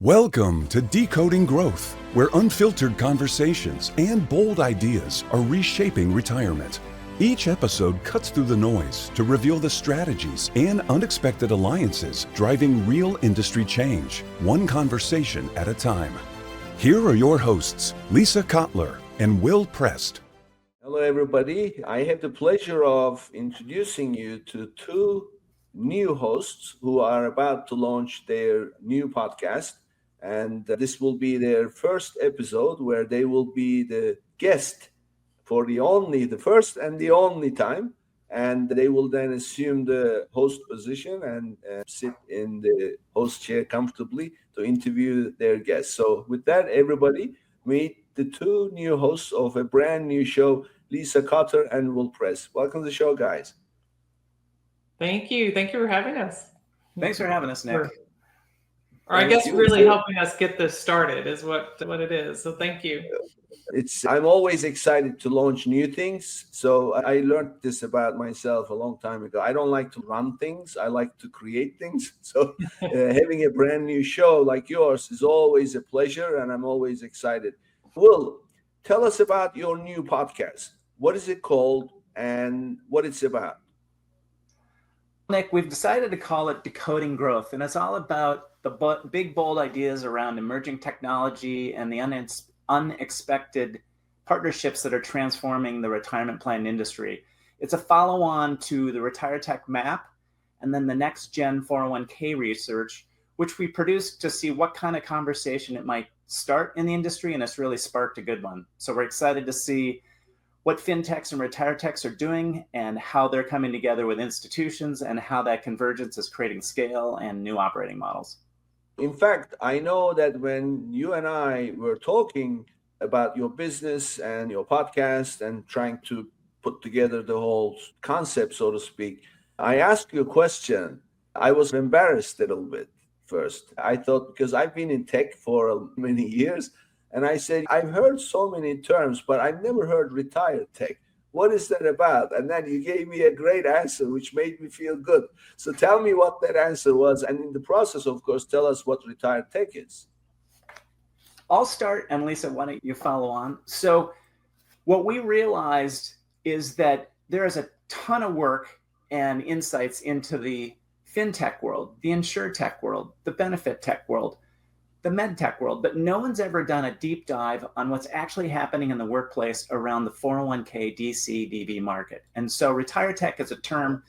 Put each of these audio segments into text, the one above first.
Welcome to Decoding Growth, where unfiltered conversations and bold ideas are reshaping retirement. Each episode cuts through the noise to reveal the strategies and unexpected alliances driving real industry change, one conversation at a time. Here are your hosts, Lisa Kottler and Will Prest. Hello, everybody. I have the pleasure of introducing you to two new hosts who are about to launch their new podcast. And this will be their first episode where they will be the guest for the first and the only time. And they will then assume the host position and sit in the host chair comfortably to interview their guests. So with that, everybody, meet the two new hosts of a brand new show, Lisa Kottler and Will Prest. Welcome to the show, guys. Thank you. Thank you for having us. Thanks for having us, Nick. Or I guess really helping us get this started is what it is. So thank you. I'm always excited to launch new things. So I learned this about myself a long time ago. I don't like to run things. I like to create things. So having a brand new show like yours is always a pleasure, and I'm always excited. Will, tell us about your new podcast. What is it called and what it's about? Nick, we've decided to call it Decoding Growth, and it's all about the big, bold ideas around emerging technology and the unexpected partnerships that are transforming the retirement plan industry. It's a follow-on to the RetireTech map and then the next gen 401k research, which we produced to see what kind of conversation it might start in the industry, and it's really sparked a good one. So we're excited to see what fintechs and RetireTechs are doing and how they're coming together with institutions and how that convergence is creating scale and new operating models. In fact, I know that when you and I were talking about your business and your podcast and trying to put together the whole concept, so to speak, I asked you a question. I was embarrassed a little bit first. I thought, because I've been in tech for many years, and I said, I've heard so many terms, but I've never heard RetireTech. What is that about? And then you gave me a great answer, which made me feel good. So tell me what that answer was. And in the process, of course, tell us what RetireTech is. I'll start, and Lisa, why don't you follow on? So what we realized is that there is a ton of work and insights into the fintech world, the insurtech world, the benefit tech world, the med tech world, but no one's ever done a deep dive on what's actually happening in the workplace around the 401k DC DB market. And so RetireTech is a term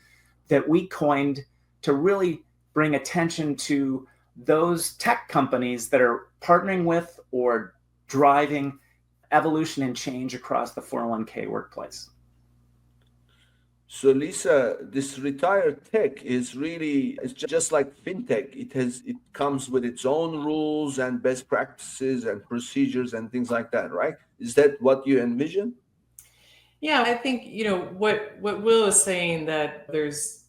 that we coined to really bring attention to those tech companies that are partnering with or driving evolution and change across the 401k workplace. So Lisa, this RetireTech it's just like fintech. It comes with its own rules and best practices and procedures and things like that, right? Is that what you envision? Yeah, I think, what Will is saying, that there's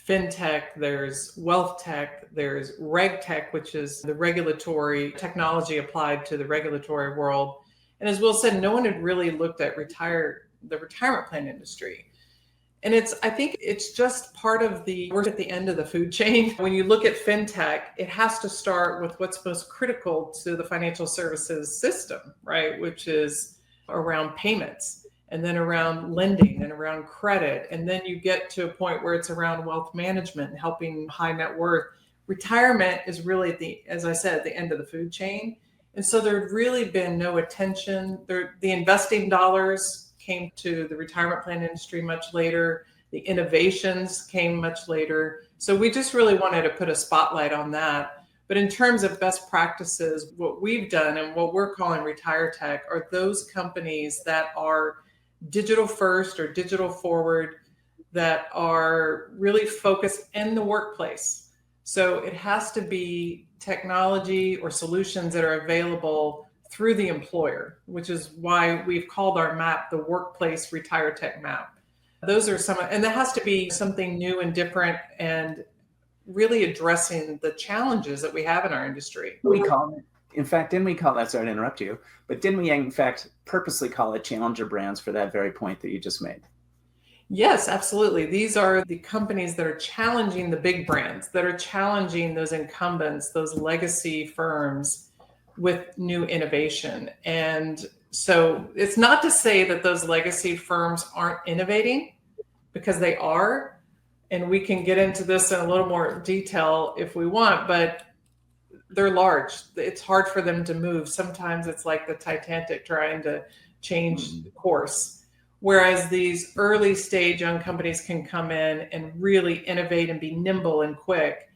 fintech, there's wealth tech, there's reg tech, which is the regulatory technology applied to the regulatory world. And as Will said, no one had really looked at the retirement plan industry. And I think it's just part of we're at the end of the food chain. When you look at fintech, it has to start with what's most critical to the financial services system, right? Which is around payments, and then around lending and around credit. And then you get to a point where it's around wealth management and helping high net worth. Retirement is really as I said, at the end of the food chain. And so there'd really been no attention. The investing dollars came to the retirement plan industry much later. The innovations came much later. So we just really wanted to put a spotlight on that. But in terms of best practices, what we've done and what we're calling RetireTech are those companies that are digital first or digital forward, that are really focused in the workplace. So it has to be technology or solutions that are available through the employer, which is why we've called our map the Workplace RetireTech Map. Those are and that has to be something new and different and really addressing the challenges that we have in our industry. Sorry to interrupt you, but didn't we in fact purposely call it challenger brands for that very point that you just made? Yes, absolutely. These are the companies that are challenging the big brands, that are challenging those incumbents, those legacy firms with new innovation. And so it's not to say that those legacy firms aren't innovating, because they are. And we can get into this in a little more detail if we want, but they're large. It's hard for them to move. Sometimes it's like the Titanic trying to change course. Whereas these early stage young companies can come in and really innovate and be nimble and quick.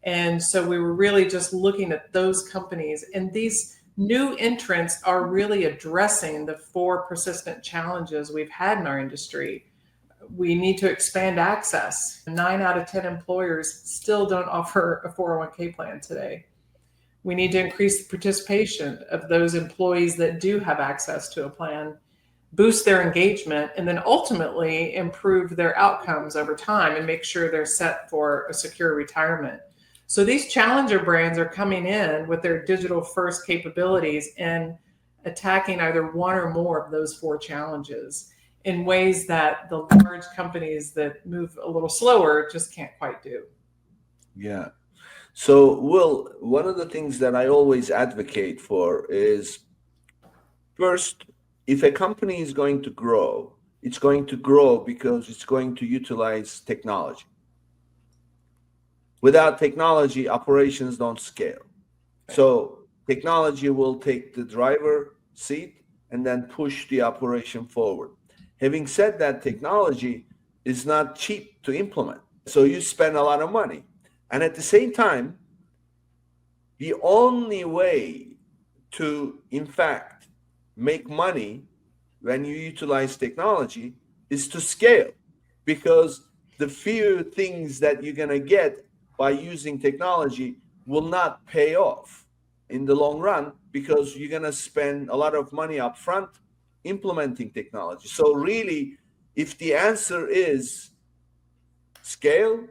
And so we were really just looking at those companies. And these new entrants are really addressing the four persistent challenges we've had in our industry. We need to expand access. 9 out of 10 employers still don't offer a 401k plan today. We need to increase the participation of those employees that do have access to a plan, boost their engagement, and then ultimately improve their outcomes over time and make sure they're set for a secure retirement. So these challenger brands are coming in with their digital first capabilities and attacking either one or more of those four challenges in ways that the large companies that move a little slower just can't quite do. Yeah. So, Will, one of the things that I always advocate for is, first, if a company is going to grow, it's going to grow because it's going to utilize technology. Without technology, operations don't scale. So technology will take the driver seat and then push the operation forward. Having said that, technology is not cheap to implement. So you spend a lot of money. And at the same time, the only way to, in fact, make money when you utilize technology is to scale, because the few things that you're going to get by using technology will not pay off in the long run, because you're going to spend a lot of money up front implementing technology. So really, if the answer is scale,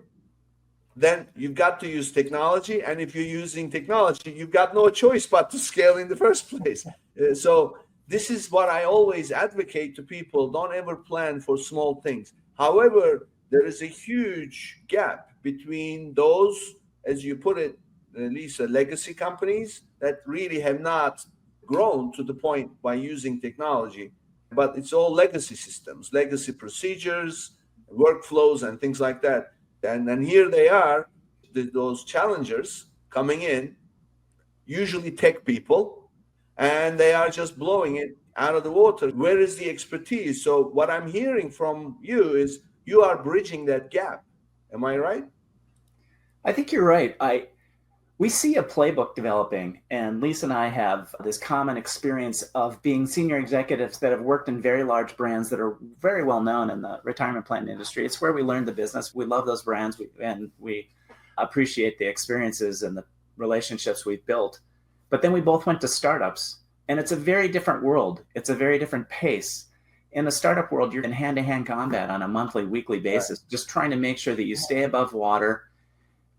then you've got to use technology. And if you're using technology, you've got no choice but to scale in the first place. So this is what I always advocate to people. Don't ever plan for small things. However, there is a huge gap between those, as you put it, Lisa, legacy companies that really have not grown to the point by using technology, but it's all legacy systems, legacy procedures, workflows, and things like that. And here they are, those challengers coming in, usually tech people, and they are just blowing it out of the water. Where is the expertise? So what I'm hearing from you is you are bridging that gap. Am I right? I think you're right. We see a playbook developing, and Lisa and I have this common experience of being senior executives that have worked in very large brands that are very well known in the retirement plan industry. It's where we learned the business. We love those brands, and we appreciate the experiences and the relationships we've built. But then we both went to startups, and it's a very different world. It's a very different pace. In the startup world, you're in hand-to-hand combat on a monthly, weekly basis, just trying to make sure that you stay above water,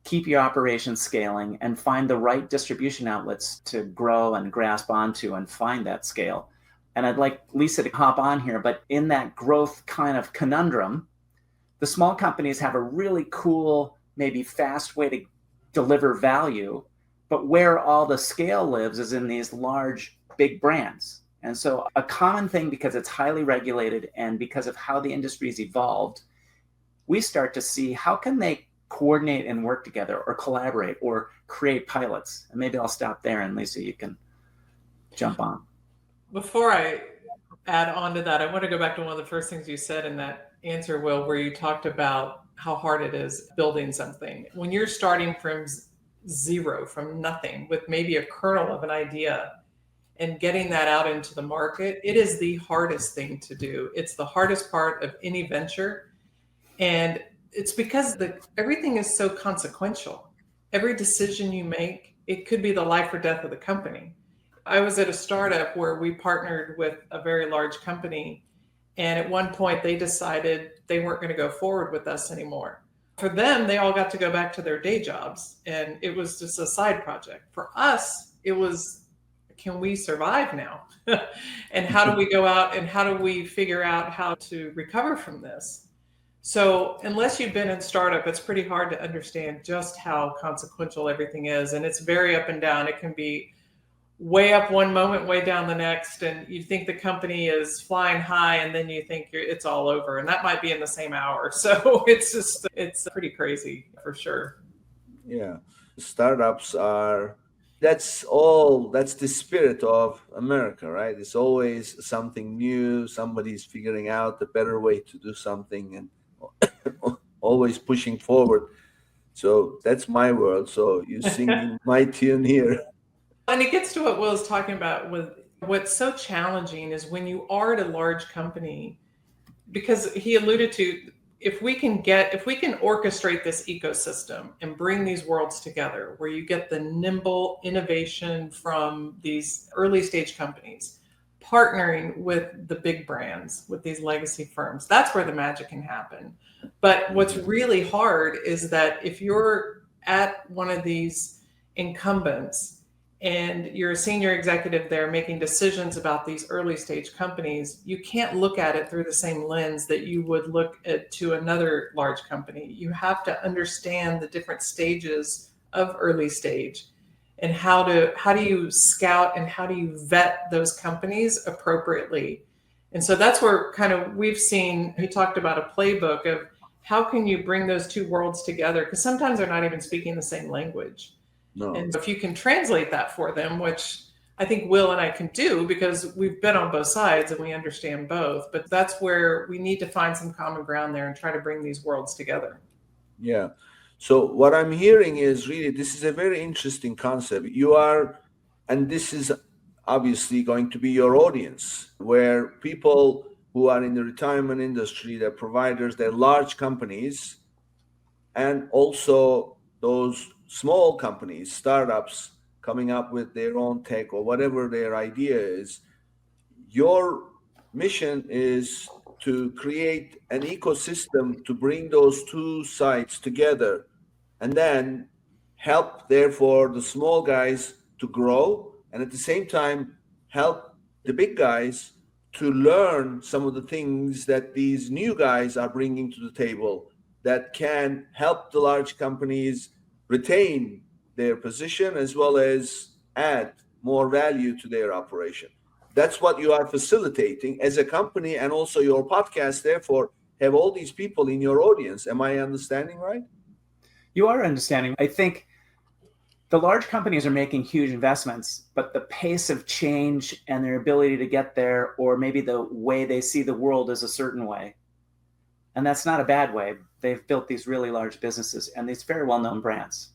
keep your operations scaling, and find the right distribution outlets to grow and grasp onto and find that scale. And I'd like Lisa to hop on here, but in that growth kind of conundrum, the small companies have a really cool, maybe fast way to deliver value, but where all the scale lives is in these large, big brands. And so a common thing, because it's highly regulated and because of how the industry's evolved, we start to see how can they coordinate and work together or collaborate or create pilots. And maybe I'll stop there, and Lisa, you can jump on. Before I add on to that, I want to go back to one of the first things you said in that answer, Will, where you talked about how hard it is building something. When you're starting from zero, from nothing, with maybe a kernel of an idea and getting that out into the market, it is the hardest thing to do. It's the hardest part of any venture. And it's because everything is so consequential. Every decision you make, it could be the life or death of the company. I was at a startup where we partnered with a very large company, and at one point they decided they weren't going to go forward with us anymore. For them, they all got to go back to their day jobs, and it was just a side project. For us, it was, can we survive now? And how do we go out and how do we figure out how to recover from this? So unless you've been in startup, it's pretty hard to understand just how consequential everything is. And it's very up and down. It can be way up one moment, way down the next. And you think the company is flying high, and then you think it's all over. And that might be in the same hour. So it's pretty crazy for sure. Yeah. Startups are, that's the spirit of America, right? It's always something new. Somebody's figuring out a better way to do something and always pushing forward. So that's my world. So you sing my tune here. And it gets to what Will is talking about with what's so challenging is when you are at a large company, because he alluded to, if we can orchestrate this ecosystem and bring these worlds together where you get the nimble innovation from these early stage companies, partnering with the big brands, with these legacy firms, that's where the magic can happen. But what's really hard is that if you're at one of these incumbents and you're a senior executive there making decisions about these early stage companies, you can't look at it through the same lens that you would look at to another large company. You have to understand the different stages of early stage and how do you scout and how do you vet those companies appropriately. And so that's where kind of we've seen, he talked about a playbook of how can you bring those two worlds together? Because sometimes they're not even speaking the same language. No. And if you can translate that for them, which I think Will and I can do because we've been on both sides and we understand both, but that's where we need to find some common ground there and try to bring these worlds together. Yeah. So what I'm hearing is really, this is a very interesting concept. And this is obviously going to be your audience, where people who are in the retirement industry, they're providers, they're large companies, and also those small companies, startups coming up with their own tech or whatever their idea is. Your mission is to create an ecosystem to bring those two sides together and then help, therefore, the small guys to grow and at the same time help the big guys to learn some of the things that these new guys are bringing to the table that can help the large companies retain their position as well as add more value to their operation. That's what you are facilitating as a company, and also your podcast, therefore, have all these people in your audience. Am I understanding right? You are understanding. I think the large companies are making huge investments, but the pace of change and their ability to get there, or maybe the way they see the world is a certain way. And that's not a bad way. They've built these really large businesses and these very well-known brands.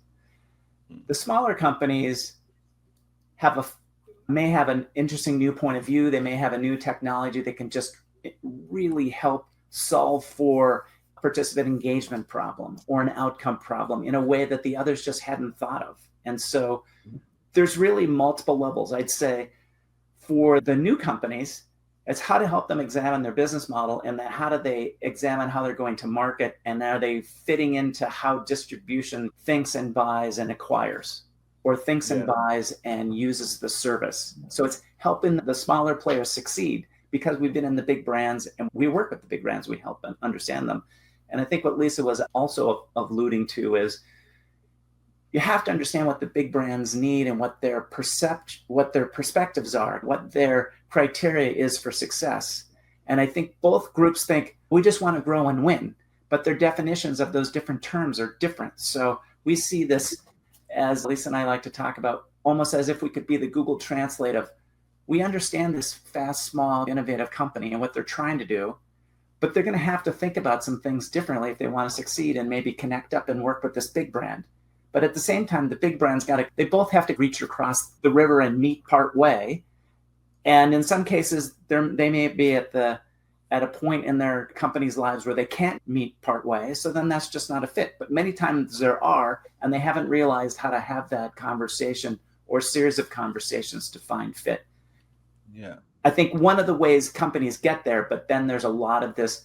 The smaller companies may have an interesting new point of view. They may have a new technology that can just really help solve for a participant engagement problem or an outcome problem in a way that the others just hadn't thought of. And so there's really multiple levels. I'd say for the new companies, it's how to help them examine their business model, and then how do they examine how they're going to market, and are they fitting into how distribution thinks and buys and acquires, or thinks and buys and uses the service. So it's helping the smaller players succeed because we've been in the big brands and we work with the big brands. We help them understand them. And I think what Lisa was also alluding to is you have to understand what the big brands need and what their perspectives are, what their criteria is for success. And I think both groups think we just want to grow and win, but their definitions of those different terms are different. So we see this, as Lisa and I like to talk about, almost as if we could be the Google Translate of, we understand this fast, small, innovative company and what they're trying to do, but they're going to have to think about some things differently if they want to succeed and maybe connect up and work with this big brand. But at the same time, the big brands they both have to reach across the river and meet part way. And in some cases, they may be at a point in their company's lives where they can't meet part way. So then that's just not a fit. But many times there are, and they haven't realized how to have that conversation or series of conversations to find fit. Yeah. I think one of the ways companies get there, but then there's a lot of this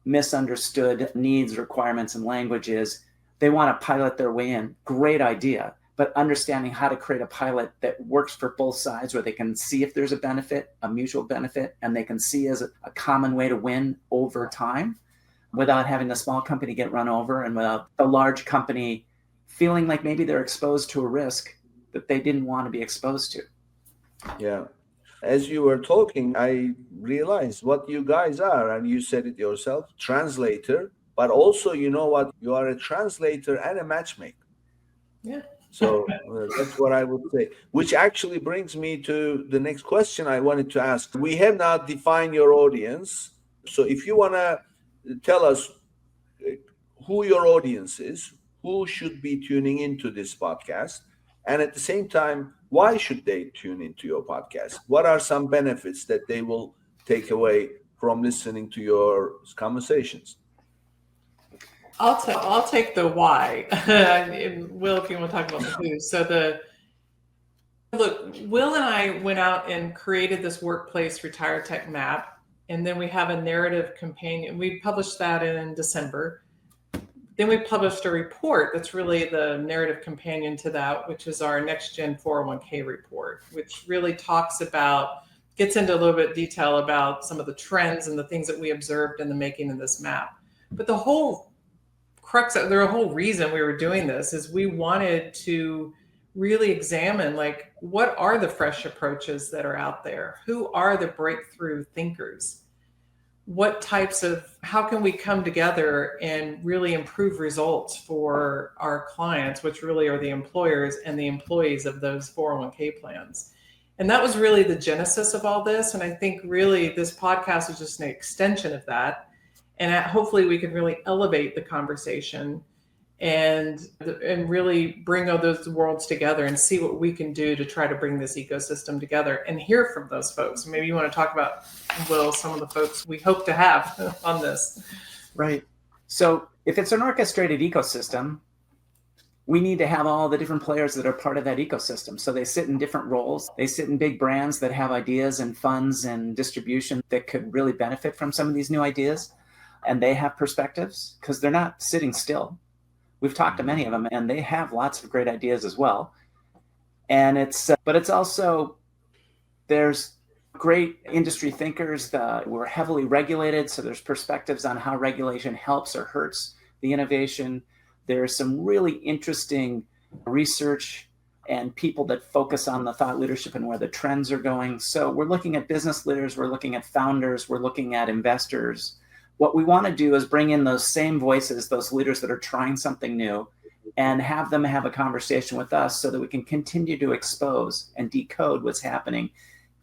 misunderstood needs, requirements, and language is they want to pilot their way in. Great idea. But understanding how to create a pilot that works for both sides, where they can see if there's a benefit, a mutual benefit, and they can see as a common way to win over time. without having the small company get run over and without the large company feeling like maybe they're exposed to a risk that they didn't want to be exposed to. Yeah. As you were talking, I realized what you guys are, and you said it yourself, translator, but also, you know what, you are a translator and a matchmaker. Yeah. So that's what I would say, which actually brings me to the next question I wanted to ask. We have now defined your audience. So if you want to tell us who your audience is, who should be tuning into this podcast, and at the same time, why should they tune into your podcast? What are some benefits that they will take away from listening to your conversations? I'll take the why. Will, if you want to talk about the who. So look, Will and I went out and created this workplace RetireTech map, and then we have a narrative companion. We published that in December. Then we published a report that's really the narrative companion to that, which is our next gen 401k report, which really gets into a little bit of detail about some of the trends and the things that we observed in the making of this map. But the whole reason we were doing this is we wanted to really examine, like, what are the fresh approaches that are out there? Who are the breakthrough thinkers? How can we come together and really improve results for our clients, which really are the employers and the employees of those 401k plans? And that was really the genesis of all this. And I think really this podcast is just an extension of that. And hopefully we can really elevate the conversation and really bring all those worlds together and see what we can do to try to bring this ecosystem together and hear from those folks. Maybe you want to talk about, Will, some of the folks we hope to have on this. Right. So if it's an orchestrated ecosystem, we need to have all the different players that are part of that ecosystem. So they sit in different roles. They sit in big brands that have ideas and funds and distribution that could really benefit from some of these new ideas. And they have perspectives because they're not sitting still. We've talked to many of them, and they have lots of great ideas as well. And but it's also, there's great industry thinkers. We're heavily regulated, so there's perspectives on how regulation helps or hurts the innovation. There's some really interesting research and people that focus on the thought leadership and where the trends are going. So we're looking at business leaders, we're looking at founders, we're looking at investors. What we want to do is bring in those same voices, those leaders that are trying something new, and have them have a conversation with us so that we can continue to expose and decode what's happening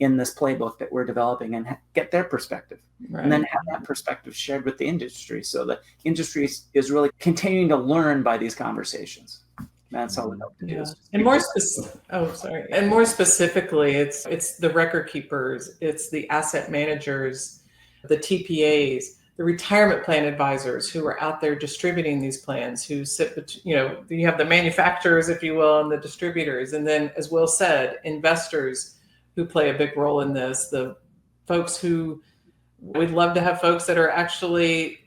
in this playbook that we're developing and get their perspective. Right. And then have that perspective shared with the industry. So the industry is really continuing to learn by these conversations. That's all we hope to do. And more specifically, it's the record keepers, it's the asset managers, the TPAs, the retirement plan advisors who are out there distributing these plans, who sit, you have the manufacturers, if you will, and the distributors. And then, as Will said, investors who play a big role in this, the folks who we'd love to have folks that are actually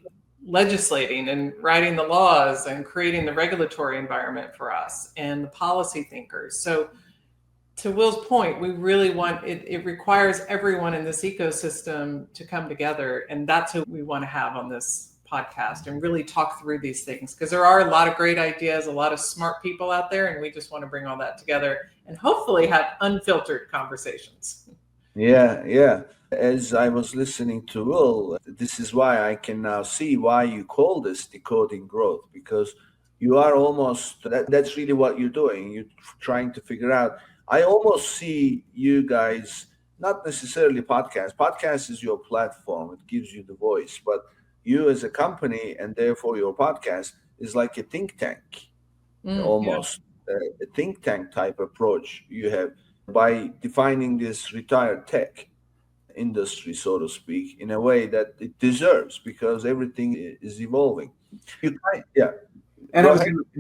legislating and writing the laws and creating the regulatory environment for us, and the policy thinkers. So to Will's point, we really want it requires everyone in this ecosystem to come together. And that's who we want to have on this podcast and really talk through these things, because there are a lot of great ideas, a lot of smart people out there, and we just want to bring all that together and hopefully have unfiltered conversations. Yeah. As I was listening to Will, this is why I can now see why you call this Decoding Growth, because you are that's really what you're doing. You're trying to figure out. I almost see you guys, not necessarily podcast is your platform. It gives you the voice, but you as a company, and therefore your podcast, is like a think tank, almost a think tank type approach you have by defining this RetireTech industry, so to speak, in a way that it deserves, because everything is evolving. And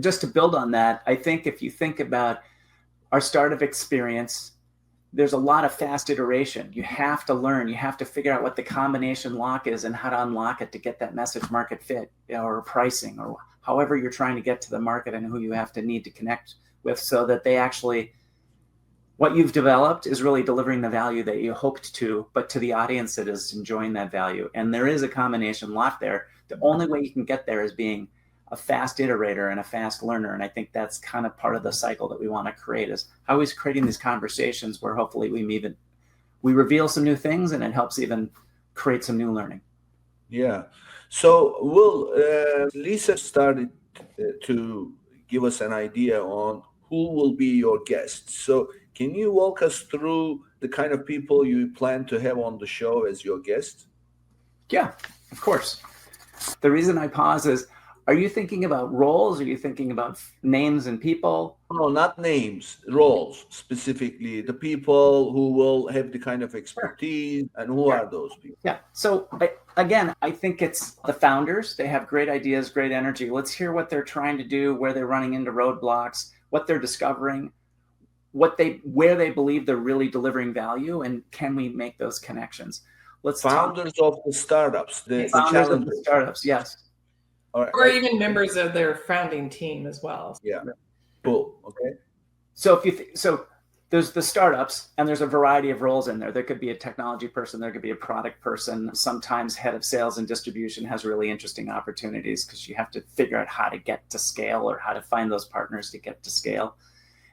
just to build on that, I think if you think about our startup experience, there's a lot of fast iteration. You have to learn, you have to figure out what the combination lock is and how to unlock it to get that message market fit, or pricing, or however you're trying to get to the market, and who you need to connect with, so that they actually, what you've developed is really delivering the value that you hoped to, but to the audience that is enjoying that value. And there is a combination lock there The only way you can get there is being a fast iterator and a fast learner. And I think that's kind of part of the cycle that we want to create, is always creating these conversations where hopefully we reveal some new things, and it helps even create some new learning. Yeah. So Lisa started to give us an idea on who will be your guests. So can you walk us through the kind of people you plan to have on the show as your guests? Yeah, of course. The reason I pause is, are you thinking about roles? Are you thinking about names and people? No, not names, roles, specifically the people who will have the kind of expertise. And who are those people? Yeah. So again, I think it's the founders. They have great ideas, great energy. Let's hear what they're trying to do, where they're running into roadblocks, what they're discovering, where they believe they're really delivering value, and can we make those connections? Founders of the startups, the founders of challengers. the startups, yes. Or even members of their founding team as well. Yeah. Cool. Okay. So so there's the startups, and there's a variety of roles in there. There could be a technology person, there could be a product person. Sometimes head of sales and distribution has really interesting opportunities, because you have to figure out how to get to scale, or how to find those partners to get to scale.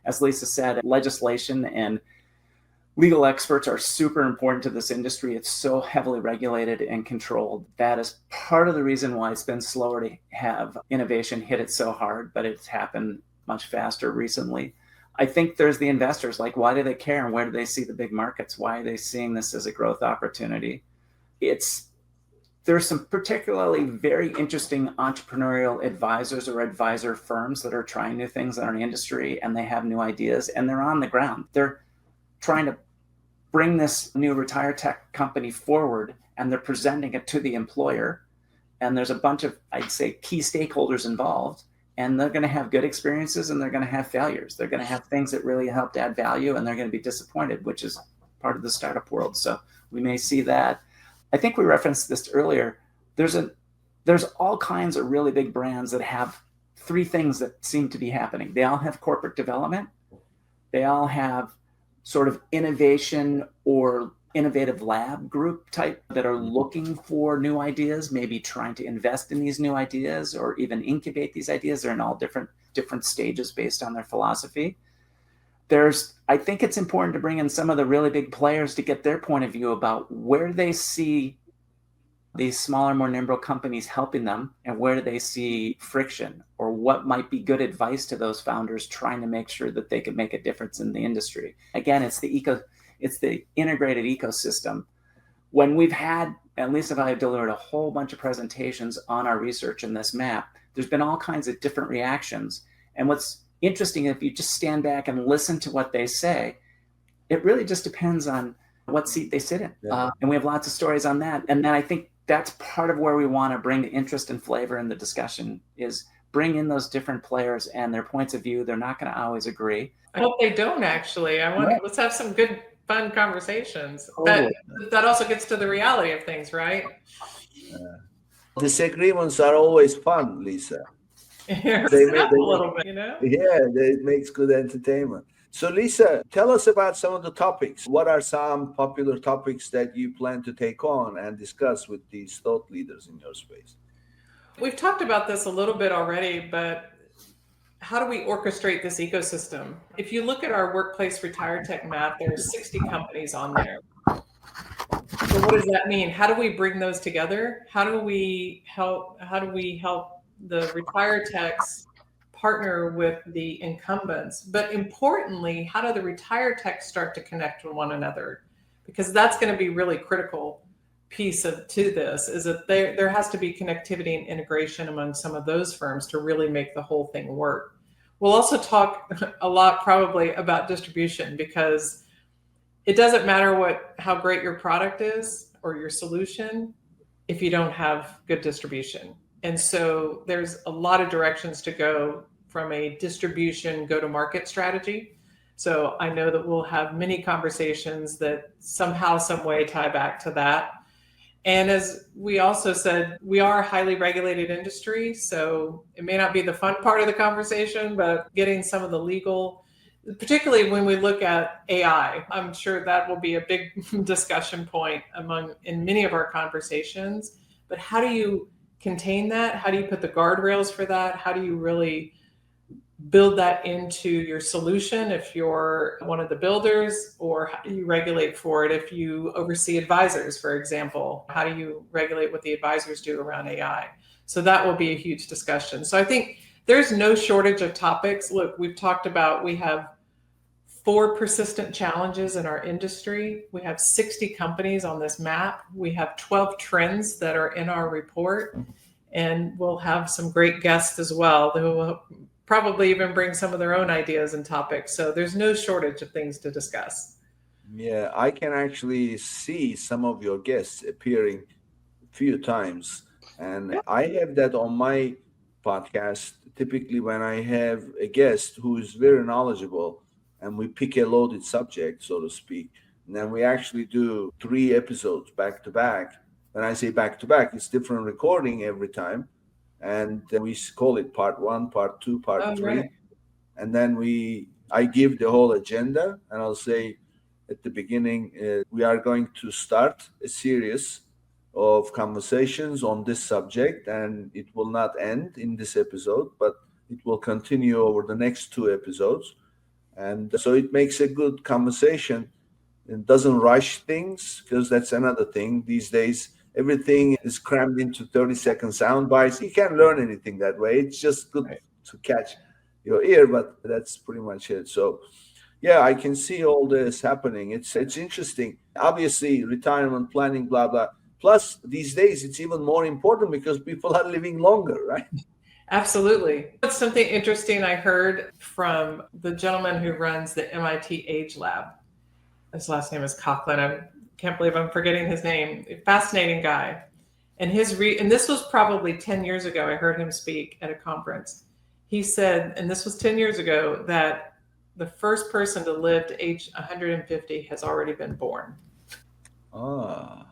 As Lisa said, legislation and legal experts are super important to this industry. It's so heavily regulated and controlled. That is part of the reason why it's been slower to have innovation hit it so hard, but it's happened much faster recently. I think there's the investors. Like, why do they care, and where do they see the big markets? Why are they seeing this as a growth opportunity? There's some particularly very interesting entrepreneurial advisors or advisor firms that are trying new things in our industry, and they have new ideas, and they're on the ground. They're trying to bring this new RetireTech company forward, and they're presenting it to the employer. And there's a bunch of, I'd say, key stakeholders involved, and they're going to have good experiences, and they're going to have failures. They're going to have things that really helped add value, and they're going to be disappointed, which is part of the startup world. So we may see that. I think we referenced this earlier. There's all kinds of really big brands that have three things that seem to be happening. They all have corporate development. They all have sort of innovation or innovative lab group type that are looking for new ideas, maybe trying to invest in these new ideas or even incubate these ideas. They're in all different stages based on their philosophy. I think it's important to bring in some of the really big players to get their point of view about where they see these smaller, more nimble companies helping them, and where do they see friction, or what might be good advice to those founders trying to make sure that they can make a difference in the industry. Again, it's the integrated ecosystem. When we've had, at least if I have delivered a whole bunch of presentations on our research in this map, there's been all kinds of different reactions. And what's interesting, if you just stand back and listen to what they say, it really just depends on what seat they sit in. Yeah. And we have lots of stories on that. And then I think that's part of where we want to bring the interest and flavor in the discussion, is bring in those different players and their points of view. They're not going to always agree. I hope they don't, actually. Let's have some good, fun conversations. Totally. That also gets to the reality of things, right? Disagreements are always fun, Lisa. A little bit, you know? Yeah, it makes good entertainment. So Lisa, tell us about some of the topics. What are some popular topics that you plan to take on and discuss with these thought leaders in your space? We've talked about this a little bit already, but how do we orchestrate this ecosystem? If you look at our workplace RetireTech map, there are 60 companies on there. So what does that mean? How do we bring those together? How do we help the RetireTechs partner with the incumbents? But importantly, how do the RetireTechs start to connect with one another? Because that's going to be really critical piece to this, is that there has to be connectivity and integration among some of those firms to really make the whole thing work. We'll also talk a lot probably about distribution, because it doesn't matter how great your product is or your solution if you don't have good distribution. And so there's a lot of directions to go from a distribution go-to-market strategy. So I know that we'll have many conversations that somehow, some way tie back to that. And as we also said, we are a highly regulated industry, so it may not be the fun part of the conversation, but getting some of the legal, particularly when we look at AI, I'm sure that will be a big discussion point in many of our conversations. But how do you contain that? How do you put the guardrails for that? How do you really build that into your solution if you're one of the builders, or how do you regulate for it if you oversee advisors, for example? How do you regulate what the advisors do around AI? So that will be a huge discussion. So I think there's no shortage of topics. Look, we've talked about, we have 4 persistent challenges in our industry. We have 60 companies on this map. We have 12 trends that are in our report, and we'll have some great guests as well who will probably even bring some of their own ideas and topics. So there's no shortage of things to discuss. Yeah, I can actually see some of your guests appearing a few times. And I have that on my podcast. Typically, when I have a guest who is very knowledgeable and we pick a loaded subject, so to speak, and then we actually do 3 episodes back to back. When I say back to back, it's different recording every time. And we call it part 1, part 2, part 3. Right. And then I give the whole agenda, and I'll say at the beginning, we are going to start a series of conversations on this subject, and it will not end in this episode, but it will continue over the next 2 episodes. And so it makes a good conversation. It doesn't rush things, because that's another thing these days. Everything is crammed into 30-second sound bites. You can't learn anything that way. It's just good to catch your ear, but that's pretty much it. So, yeah, I can see all this happening. It's interesting. Obviously, retirement planning, blah, blah. Plus, these days, it's even more important because people are living longer, right? Absolutely. That's something interesting I heard from the gentleman who runs the MIT Age Lab. His last name is Kottler. I can't believe I'm forgetting his name. Fascinating guy. And and this was probably 10 years ago. I heard him speak at a conference. He said, and this was 10 years ago, that the first person to live to age 150 has already been born. Ah.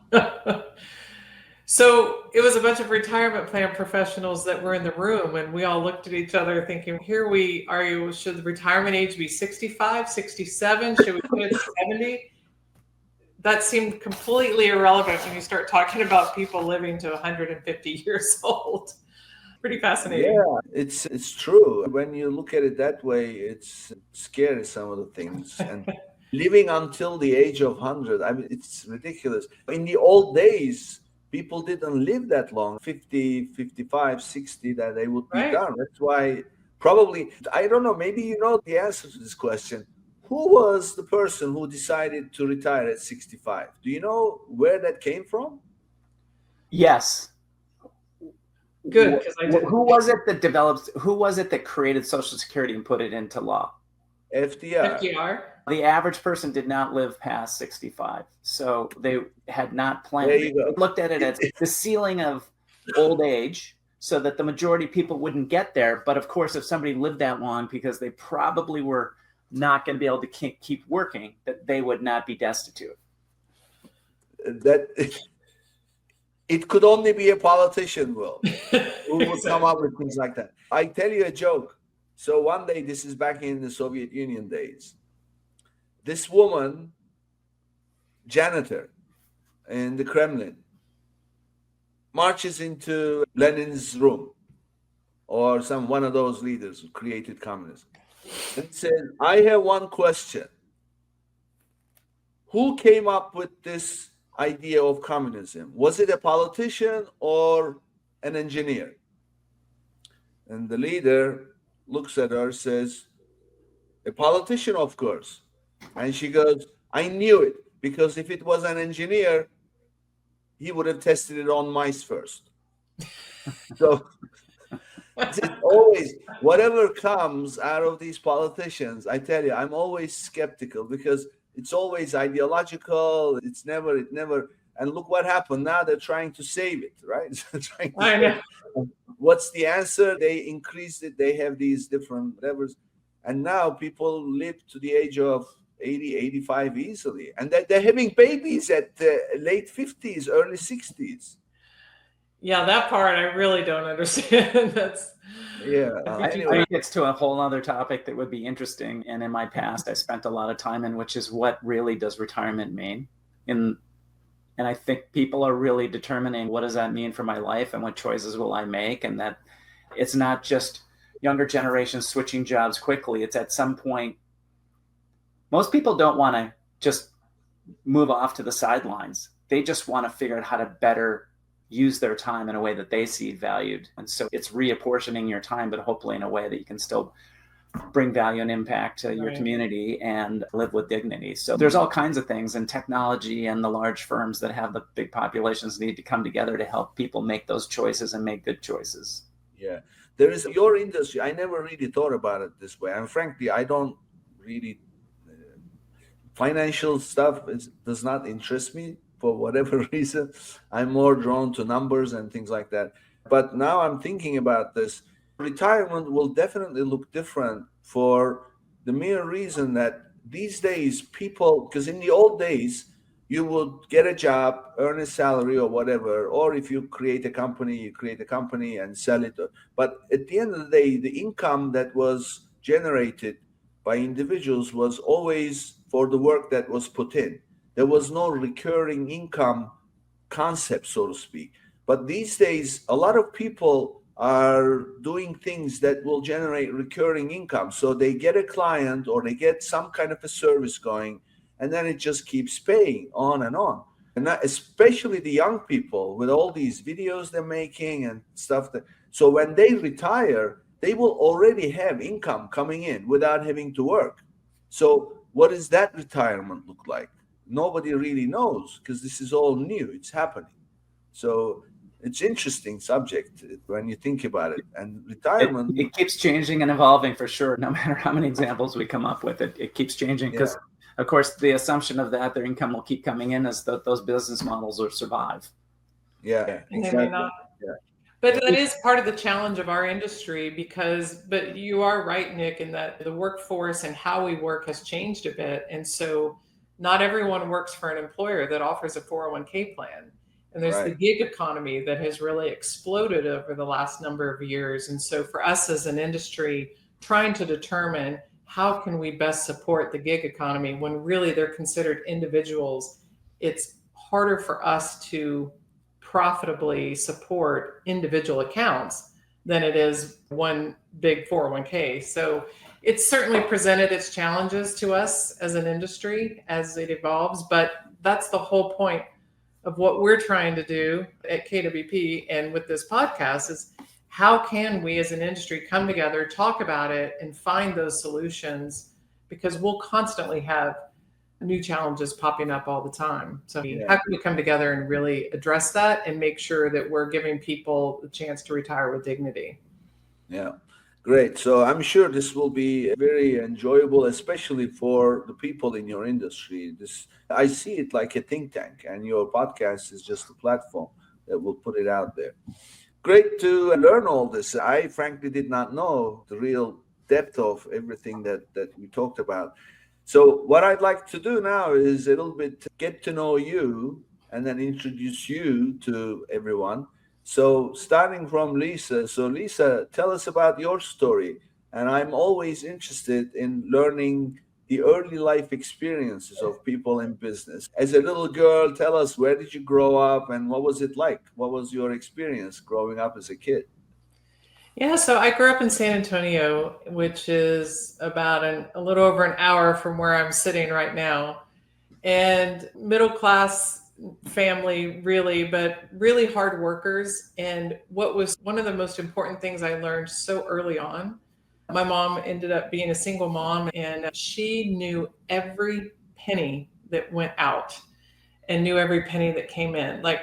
So it was a bunch of retirement plan professionals that were in the room, and we all looked at each other thinking, here we are, should the retirement age be 65, 67? Should we put it 70? That seemed completely irrelevant when you start talking about people living to 150 years old. Pretty fascinating. Yeah, it's true. When you look at it that way, it's scary, some of the things. And living until the age of 100, I mean, it's ridiculous. In the old days, people didn't live that long, 50, 55, 60, that they would be done. That's why probably, I don't know, maybe you know the answer to this question. Who was the person who decided to retire at 65? Do you know where that came from? Yes. Good, because I didn't. Who was it that created Social Security and put it into law? FDR. The average person did not live past 65. So they had not planned. There you go. They looked at it as the ceiling of old age so that the majority of people wouldn't get there. But of course, if somebody lived that long, because they probably were not going to be able to keep working, that they would not be destitute. That it could only be a politician, Will, who would come up with things like that. I tell you a joke. So one day, this is back in the Soviet Union days, this woman, janitor in the Kremlin, marches into Lenin's room, or one of those leaders who created communism, and said, I have one question. Who came up with this idea of communism? Was it a politician or an engineer? And the leader looks at her, says, a politician, of course. And she goes, I knew it, because if it was an engineer, he would have tested it on mice first. So it's always, whatever comes out of these politicians, I tell you, I'm always skeptical, because it's always ideological. It never. And look what happened. Now they're trying to save it, right? I know. What's the answer? They increased it. They have these different levels. And now people live to the age of 80, 85 easily. And they're having babies at late 50s, early 60s. Yeah, that part I really don't understand. I think it's to a whole other topic that would be interesting. And in my past, I spent a lot of time in, which is what really does retirement mean? And I think people are really determining, what does that mean for my life and what choices will I make? And that it's not just younger generations switching jobs quickly. It's at some point, most people don't want to just move off to the sidelines. They just want to figure out how to better use their time in a way that they see valued. And so it's reapportioning your time, but hopefully in a way that you can still bring value and impact to your community and live with dignity. So there's all kinds of things, and technology and the large firms that have the big populations need to come together to help people make those choices and make good choices. Yeah. There is your industry. I never really thought about it this way. And frankly, I don't really, financial stuff does not interest me for whatever reason. I'm more drawn to numbers and things like that. But now I'm thinking about this. Retirement will definitely look different for the mere reason that these days people, because in the old days, you would get a job, earn a salary or whatever, or if you create a company, you create a company and sell it. But at the end of the day, the income that was generated by individuals was always for the work that was put in. There was no recurring income concept, so to speak. But these days, a lot of people are doing things that will generate recurring income. So they get a client or they get some kind of a service going, and then it just keeps paying on and on. And that, especially the young people with all these videos they're making and stuff. So when they retire, they will already have income coming in without having to work. So what does that retirement look like? Nobody really knows, because this is all new. It's happening. So it's interesting subject when you think about it. And retirement, it keeps changing and evolving for sure. No matter how many examples we come up with, it keeps changing, because of course the assumption of that their income will keep coming in as those business models will survive. Yeah, and exactly. They may not. Yeah. But that is part of the challenge of our industry, but you are right, Nick, in that the workforce and how we work has changed a bit. And so not everyone works for an employer that offers a 401k plan. And there's the gig economy that has really exploded over the last number of years. And so for us as an industry, trying to determine how can we best support the gig economy when really they're considered individuals, it's harder for us to profitably support individual accounts than it is one big 401k. So it's certainly presented its challenges to us as an industry as it evolves, but that's the whole point of what we're trying to do at KWP and with this podcast is how can we as an industry come together, talk about it, and find those solutions, because we'll constantly have new challenges popping up all the time. So how can we come together and really address that and make sure that we're giving people the chance to retire with dignity? Yeah. Great. So I'm sure this will be very enjoyable, especially for the people in your industry. I see it like a think tank, and your podcast is just a platform that will put it out there. Great to learn all this. I frankly did not know the real depth of everything that we talked about. So what I'd like to do now is a little bit get to know you and then introduce you to everyone. So starting from Lisa. So Lisa, tell us about your story. And I'm always interested in learning the early life experiences of people in business. As a little girl, tell us, where did you grow up and what was it like? What was your experience growing up as a kid? Yeah, so I grew up in San Antonio, which is about a little over an hour from where I'm sitting right now. And middle class family, really, but really hard workers. And what was one of the most important things I learned so early on, my mom ended up being a single mom, and she knew every penny that went out and knew every penny that came in. Like,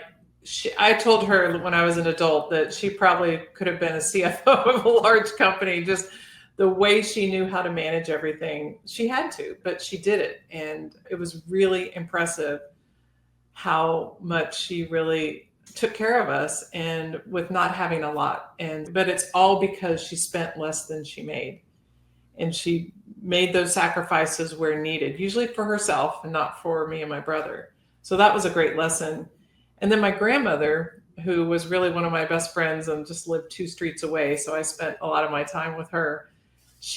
I told her when I was an adult that she probably could have been a CFO of a large company. Just the way she knew how to manage everything, she had to, but she did it. And it was really impressive how much she really took care of us, and with not having a lot. But it's all because she spent less than she made. And she made those sacrifices where needed, usually for herself and not for me and my brother. So that was a great lesson. And then my grandmother, who was really one of my best friends and just lived 2 streets away, so I spent a lot of my time with her.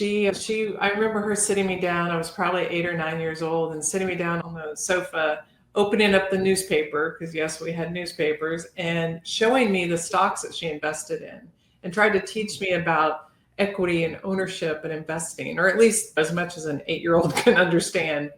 I remember her sitting me down. I was probably 8 or 9 years old, and sitting me down on the sofa opening up the newspaper, because yes, we had newspapers, and showing me the stocks that she invested in and tried to teach me about equity and ownership and investing, or at least as much as an 8-year-old can understand.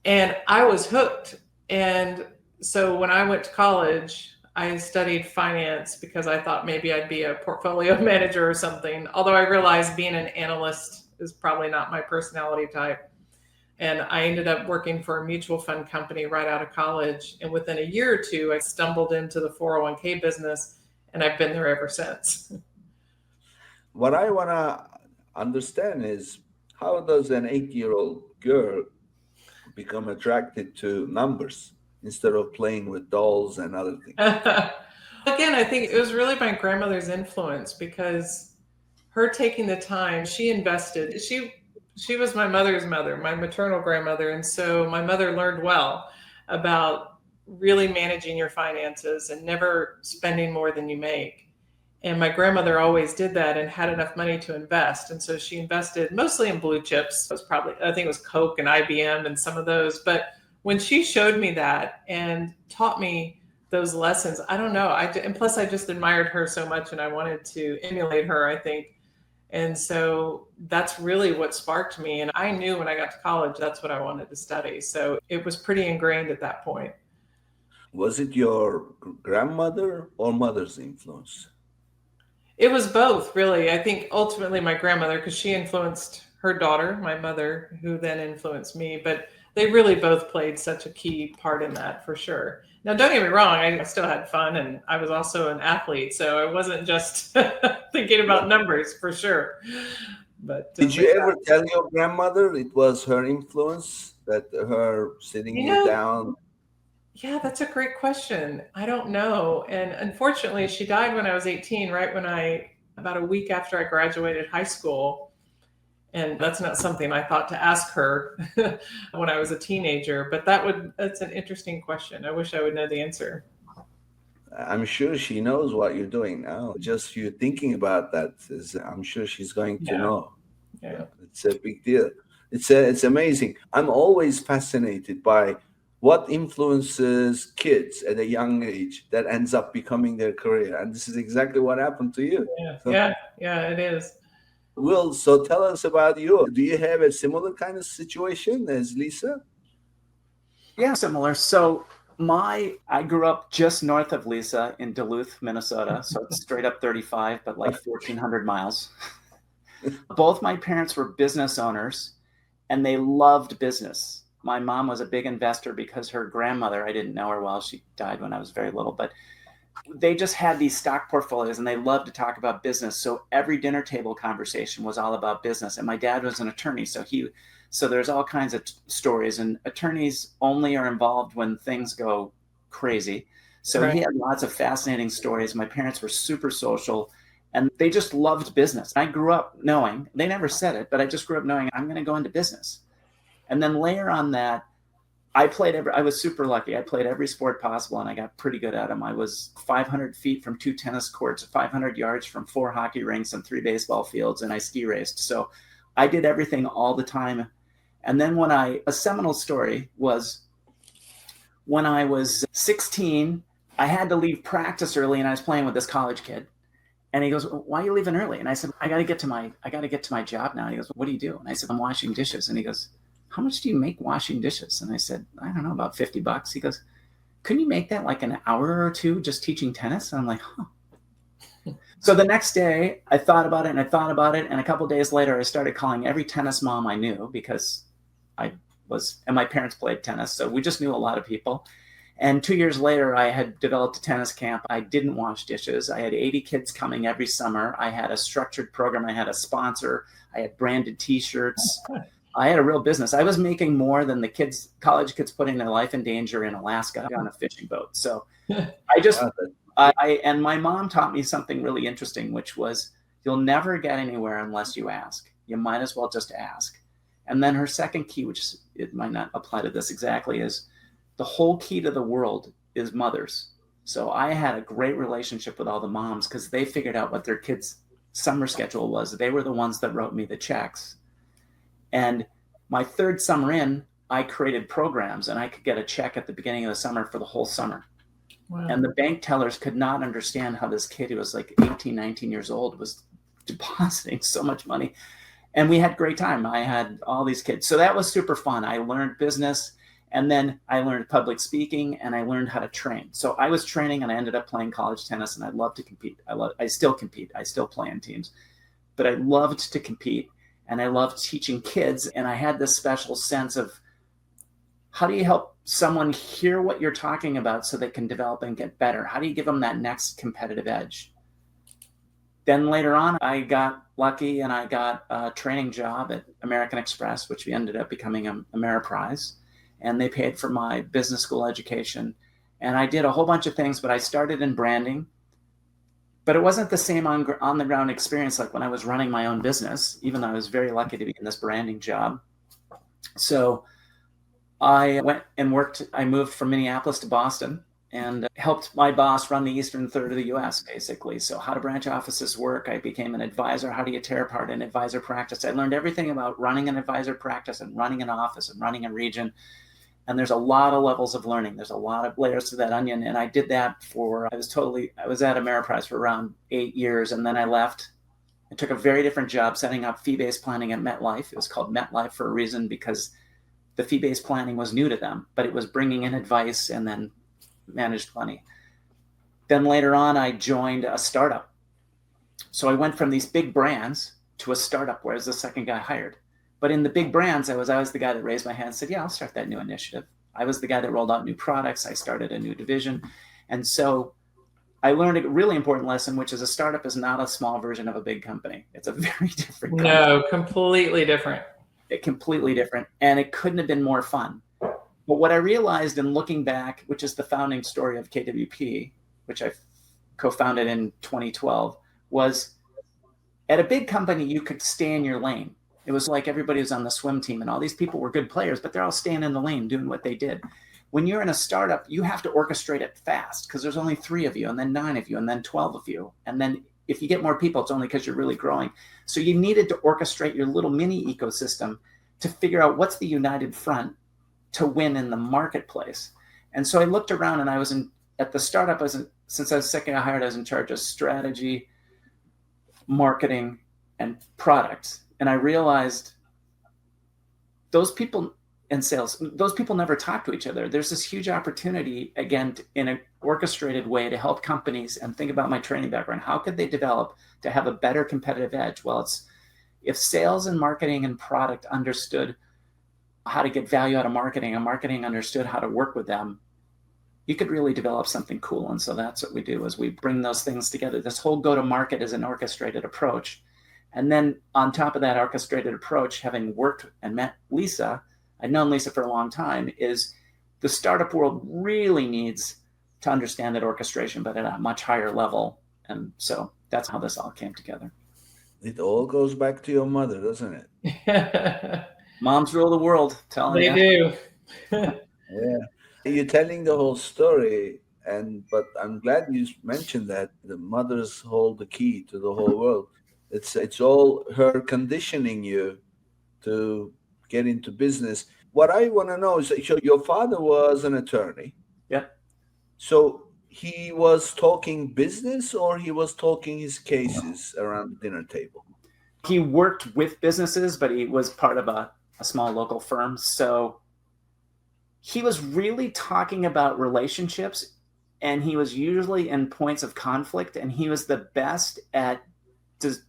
And I was hooked. And so when I went to college, I studied finance because I thought maybe I'd be a portfolio manager or something, although I realized being an analyst is probably not my personality type. And I ended up working for a mutual fund company right out of college. And within a year or two, I stumbled into the 401k business, and I've been there ever since. What I want to understand is, how does an 8-year-old girl become attracted to numbers instead of playing with dolls and other things? Again, I think it was really my grandmother's influence, because her taking the time, she invested. She was my mother's mother, my maternal grandmother. And so my mother learned well about really managing your finances and never spending more than you make. And my grandmother always did that and had enough money to invest. And so she invested mostly in blue chips. It was probably, I think it was Coke and IBM and some of those. But when she showed me that and taught me those lessons, I don't know. And plus I just admired her so much and I wanted to emulate her, I think. And so that's really what sparked me. And I knew when I got to college, that's what I wanted to study. So it was pretty ingrained at that point. Was it your grandmother or mother's influence? It was both, really. I think ultimately my grandmother, because she influenced her daughter, my mother, who then influenced me. But they really both played such a key part in that, for sure. Now, don't get me wrong, I still had fun, and I was also an athlete, so I wasn't just thinking about numbers, for sure. But did you ever tell your grandmother it was her influence, that her sitting you down? Yeah, that's a great question. I don't know. And unfortunately, she died when I was 18, right about a week after I graduated high school. And that's not something I thought to ask her when I was a teenager, but that's an interesting question. I wish I would know the answer. I'm sure she knows what you're doing now. Just you thinking about that I'm sure she's going to know. Yeah. It's a big deal. It's amazing. I'm always fascinated by what influences kids at a young age that ends up becoming their career. And this is exactly what happened to you. Yeah, it is. Will, so tell us about you. Do you have a similar kind of situation as Lisa? Yeah, similar. So I grew up just north of Lisa in Duluth, Minnesota. So it's straight up 35, but like 1,400 miles. Both my parents were business owners and they loved business. My mom was a big investor because her grandmother, I didn't know her well, she died when I was very little, but they just had these stock portfolios and they loved to talk about business. So every dinner table conversation was all about business. And my dad was an attorney. So there's all kinds of stories, and attorneys only are involved when things go crazy. So He had lots of fascinating stories. My parents were super social and they just loved business. I grew up knowing, they never said it, but I just grew up knowing I'm going to go into business. And then layer on that, I was super lucky. I played every sport possible and I got pretty good at them. I was 500 feet from 2 tennis courts, 500 yards from 4 hockey rinks and 3 baseball fields, and I ski raced. So I did everything all the time. And then a seminal story was when I was 16, I had to leave practice early and I was playing with this college kid. And he goes, "Why are you leaving early?" And I said, I got to get to my job now. And he goes, "What do you do?" And I said, "I'm washing dishes." And he goes, "How much do you make washing dishes?" And I said, "I don't know, about $50. He goes, "Couldn't you make that like an hour or two just teaching tennis?" And I'm like, huh. So the next day I thought about it. And a couple of days later, I started calling every tennis mom I knew because and my parents played tennis. So we just knew a lot of people. And 2 years later, I had developed a tennis camp. I didn't wash dishes. I had 80 kids coming every summer. I had a structured program. I had a sponsor. I had branded T-shirts. I had a real business. I was making more than the college kids putting their life in danger in Alaska on a fishing boat. So and my mom taught me something really interesting, which was you'll never get anywhere unless you ask. You might as well just ask. And then her second key, which it might not apply to this exactly, is the whole key to the world is mothers. So I had a great relationship with all the moms because they figured out what their kids' summer schedule was. They were the ones that wrote me the checks. And my third summer in, I created programs, and I could get a check at the beginning of the summer for the whole summer. Wow. And the bank tellers could not understand how this kid who was like 18, 19 years old was depositing so much money. And we had a great time. I had all these kids. So that was super fun. I learned business, and then I learned public speaking, and I learned how to train. So I was training, and I ended up playing college tennis, and I love to compete. I still compete. I still play in teams, but I loved to compete, and I loved teaching kids. And I had this special sense of, how do you help someone hear what you're talking about so they can develop and get better? How do you give them that next competitive edge? Then later on, I got lucky and I got a training job at American Express, which ended up becoming a Ameriprise. And they paid for my business school education. And I did a whole bunch of things, but I started in branding. But it wasn't the same on the ground experience like when I was running my own business, even though I was very lucky to be in this branding job. So I went and worked. I moved from Minneapolis to Boston and helped my boss run the eastern third of the US, basically. So how do branch offices work? I became an advisor. How do you tear apart an advisor practice? I learned everything about running an advisor practice and running an office and running a region. And there's a lot of levels of learning. There's a lot of layers to that onion. And I did that I was at Ameriprise for around 8 years. And then I left. I took a very different job setting up fee-based planning at MetLife. It was called MetLife for a reason, because the fee-based planning was new to them, but it was bringing in advice and then managed money. Then later on, I joined a startup. So I went from these big brands to a startup where I was the second guy hired. But in the big brands, I was the guy that raised my hand and said, yeah, I'll start that new initiative. I was the guy that rolled out new products. I started a new division. And so I learned a really important lesson, which is a startup is not a small version of a big company. It's a very different company. No, completely different. Completely different. And it couldn't have been more fun. But what I realized in looking back, which is the founding story of KWP, which I co-founded in 2012, was at a big company, you could stay in your lane. It was like everybody was on the swim team and all these people were good players, but they're all staying in the lane doing what they did. When you're in a startup, you have to orchestrate it fast because there's only 3 of you and then 9 of you and then 12 of you. And then if you get more people, it's only because you're really growing. So you needed to orchestrate your little mini ecosystem to figure out what's the united front to win in the marketplace. And so I looked around, and I was at the startup, since I was second hired, I was in charge of strategy, marketing, and product. And I realized those people in sales, those people never talk to each other. There's this huge opportunity, again, in an orchestrated way to help companies, and think about my training background. How could they develop to have a better competitive edge? Well, if sales and marketing and product understood how to get value out of marketing, and marketing understood how to work with them, you could really develop something cool. And so that's what we do, is we bring those things together. This whole go-to-market is an orchestrated approach. And then on top of that orchestrated approach, having worked and met Lisa, I'd known Lisa for a long time, is the startup world really needs to understand that orchestration, but at a much higher level. And so that's how this all came together. It all goes back to your mother, doesn't it? Moms rule the world, telling you. They do. Yeah. You're telling the whole story, but I'm glad you mentioned that the mothers hold the key to the whole world. It's all her conditioning you to get into business. What I want to know is, so your father was an attorney. Yeah. So he was talking business, or he was talking his cases around the dinner table? He worked with businesses, but he was part of a small local firm. So he was really talking about relationships, and he was usually in points of conflict, and he was the best at just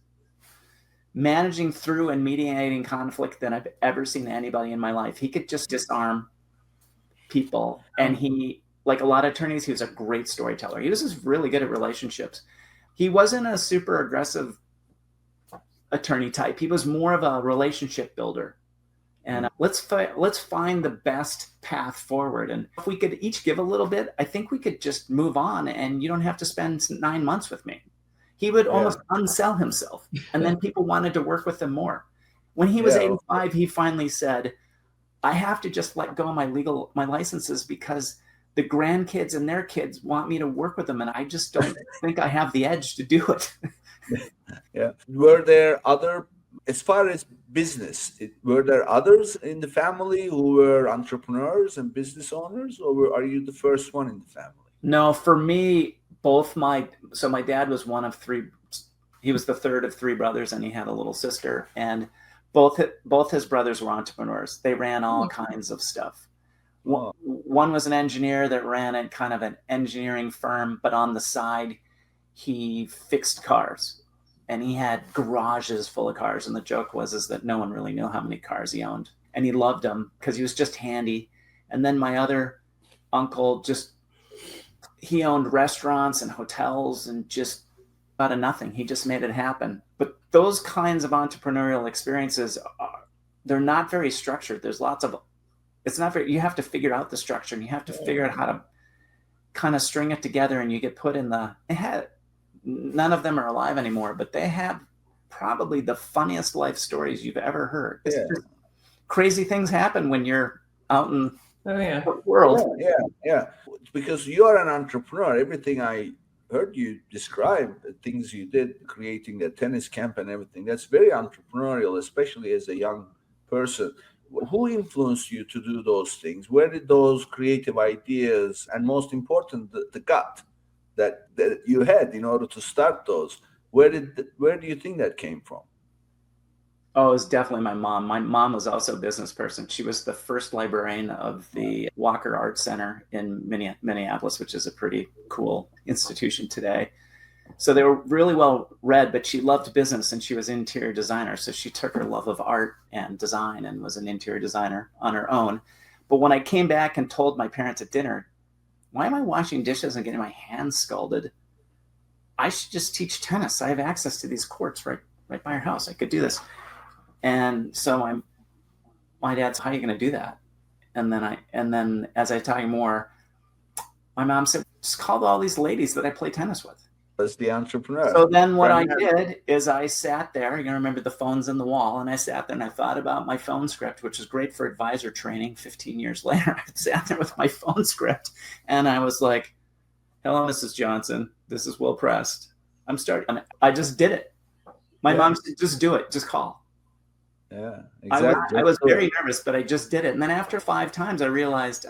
managing through and mediating conflict than I've ever seen anybody in my life. He could just disarm people. And he, like a lot of attorneys, he was a great storyteller. He was just really good at relationships. He wasn't a super aggressive attorney type. He was more of a relationship builder. And let's find the best path forward. And if we could each give a little bit, I think we could just move on, and you don't have to spend 9 months with me. He would almost unsell himself, and then people wanted to work with him more. When he was 85, he finally said, I have to just let go of my licenses because the grandkids and their kids want me to work with them, and I just don't think I have the edge to do it. Yeah. Were there other As far as business, were there others in the family who were entrepreneurs and business owners, or are you the first one in the family? No, for me, my dad was one of three. He was the third of three brothers, and he had a little sister. And both his brothers were entrepreneurs. They ran all kinds of stuff. One was an engineer that ran a kind of an engineering firm, but on the side, he fixed cars. And he had garages full of cars. And the joke is that no one really knew how many cars he owned. And he loved them because he was just handy. And then my other uncle he owned restaurants and hotels and just out of nothing. He just made it happen. But those kinds of entrepreneurial experiences, they're not very structured. You have to figure out the structure, and you have to figure out how to kind of string it together, and you get put in none of them are alive anymore, but they have probably the funniest life stories you've ever heard. Crazy things happen when you're out in the world. Yeah. Because you're an entrepreneur. Everything I heard you describe, the things you did, creating the tennis camp and everything, that's very entrepreneurial, especially as a young person. Who influenced you to do those things? Where did those creative ideas, and most important, the gut that you had in order to start those, where do you think that came from? Oh, it was definitely my mom. My mom was also a business person. She was the first librarian of the Walker Art Center in Minneapolis, which is a pretty cool institution today. So they were really well read, but she loved business, and she was an interior designer. So she took her love of art and design and was an interior designer on her own. But when I came back and told my parents at dinner, why am I washing dishes and getting my hands scalded? I should just teach tennis. I have access to these courts right by our house. I could do this. And so my dad's, how are you going to do that? And then as I tell you more, my mom said, just call all these ladies that I play tennis with. As the entrepreneur. So then what I did is I sat there, you're going to remember the phone's in the wall, and I sat there and I thought about my phone script, which is great for advisor training. 15 years later, I sat there with my phone script and I was like, hello, Mrs. Johnson. This is Will Prest. I'm starting. I just did it. My mom said, just do it. Just call. Yeah, exactly. I was very nervous, but I just did it. And then after 5 times, I realized,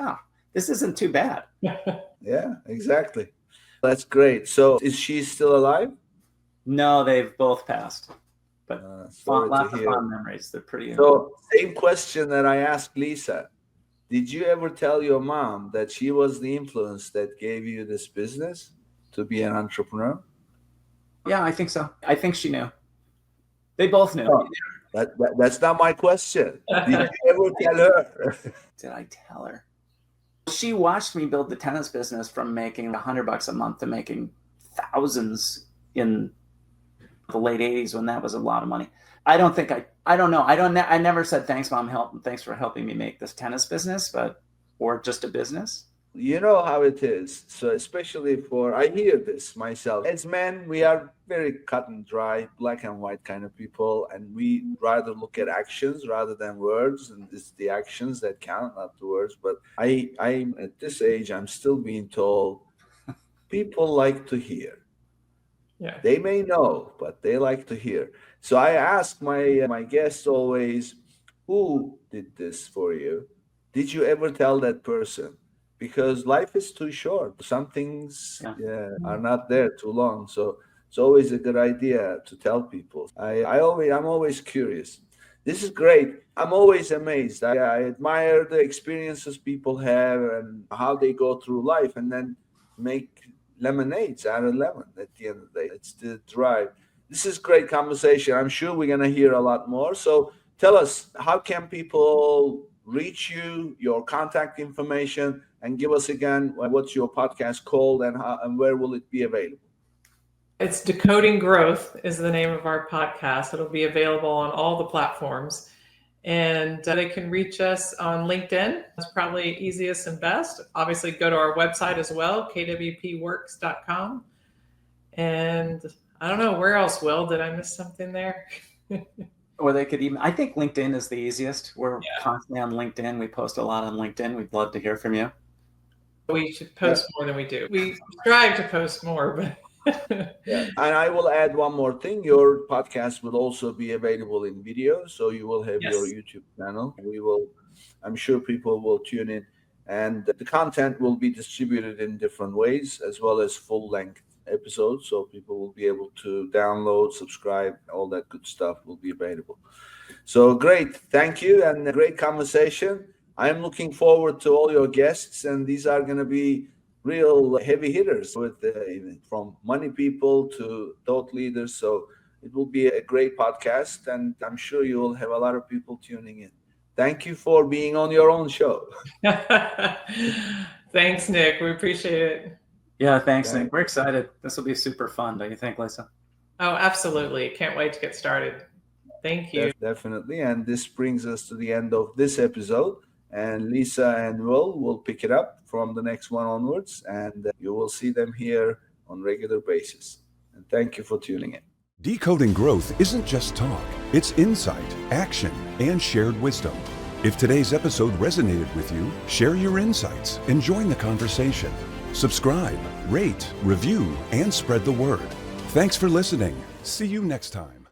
this isn't too bad. Yeah, exactly. That's great. So is she still alive? No, they've both passed. But lots of fond memories. They're pretty. So same question that I asked Lisa. Did you ever tell your mom that she was the influence that gave you this business to be an entrepreneur? Yeah, I think so. I think she knew. They both knew. Oh, that's not my question. Did you ever tell her? Did I tell her? She watched me build the tennis business from making $100 a month to making thousands in the late 80s when that was a lot of money. I don't know. I never said, thanks, Mom. Thanks for helping me make this tennis business, or just a business. You know how it is. So especially I hear this myself. As men, we are very cut and dry, black and white kind of people. And we rather look at actions rather than words. And it's the actions that count, not the words. But I'm at this age, I'm still being told people like to hear. Yeah. They may know, but they like to hear. So I ask my guests always, who did this for you? Did you ever tell that person? Because life is too short. Some things are not there too long. So it's always a good idea to tell people. I'm always curious. This is great. I'm always amazed. I admire the experiences people have and how they go through life and then make lemonades out of lemon at the end of the day. It's the drive. This is great conversation. I'm sure we're going to hear a lot more. So tell us, how can people reach you, your contact information, and give us again what's your podcast called and where will it be available? It's Decoding Growth is the name of our podcast. It'll be available on all the platforms. And they can reach us on LinkedIn. That's probably easiest and best. Obviously, go to our website as well, kwpworks.com. And I don't know, where else, Will? Did I miss something there? Or they could even, I think LinkedIn is the easiest. We're constantly on LinkedIn. We post a lot on LinkedIn. We'd love to hear from you. We should post more than we do. We strive to post more, but Yeah. And I will add one more thing. Your podcast will also be available in video. So you will have your Yes. YouTube channel. I'm sure people will tune in, and the content will be distributed in different ways as well as full length episodes. So people will be able to download, subscribe, all that good stuff will be available. So great. Thank you. And a great conversation. I'm looking forward to all your guests, and these are going to be real heavy hitters with from money people to thought leaders. So it will be a great podcast, and I'm sure you will have a lot of people tuning in. Thank you for being on your own show. Thanks, Nick. We appreciate it. Yeah, thanks, Nick. We're excited. This will be super fun, don't you think, Lisa? Oh, absolutely. Can't wait to get started. Thank you. Definitely. And this brings us to the end of this episode. And Lisa and will pick it up from the next one onwards. And you will see them here on regular basis. And thank you for tuning in. Decoding growth isn't just talk, it's insight, action, and shared wisdom. If today's episode resonated with you, share your insights and join the conversation. Subscribe, rate, review, and spread the word. Thanks for listening. See you next time.